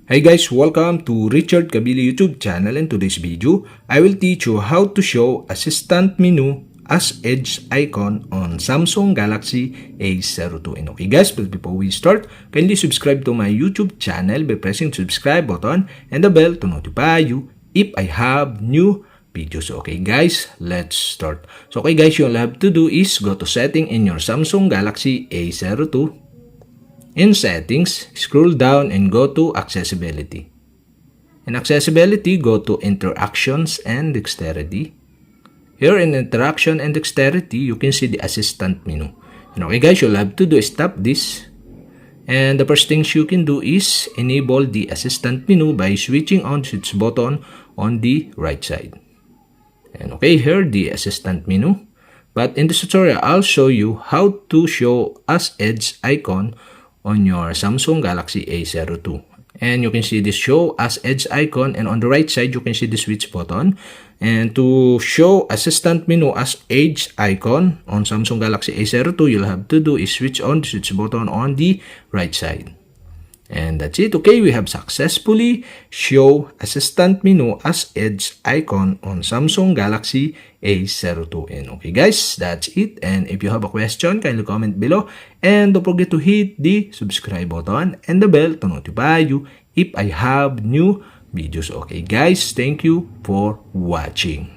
Hey guys, welcome to Richard Cabile YouTube channel. In today's video, I will teach you how to show Assistant menu as edge icon on Samsung Galaxy A02. And okay guys, but before we start, kindly subscribe to my YouTube channel by pressing the subscribe button and the bell to notify you if I have new videos. Okay guys, let's start. So okay guys, you'll have to do is go to setting in your Samsung Galaxy A02. In Settings, scroll down and go to Accessibility. In Accessibility, go to Interactions and Dexterity. Here in Interaction and Dexterity, you can see the Assistant menu. And okay guys, you'll have to do is tap this. And the first things you can do is enable the Assistant menu by switching on switch button on the right side. And okay, here the Assistant menu. But in this tutorial, I'll show you how to show as edge icon on your Samsung Galaxy A02. And you can see this show as edge icon, and on the right side you can see the switch button. And to show assistant menu as edge icon on Samsung Galaxy A02, you'll have to do is switch on the switch button on the right side. And that's it. Okay, we have successfully show assistant menu as edge icon on Samsung Galaxy A02. And okay guys, that's it. And if you have a question, kindly comment below. And don't forget to hit the subscribe button and the bell to notify you if I have new videos. Okay guys, thank you for watching.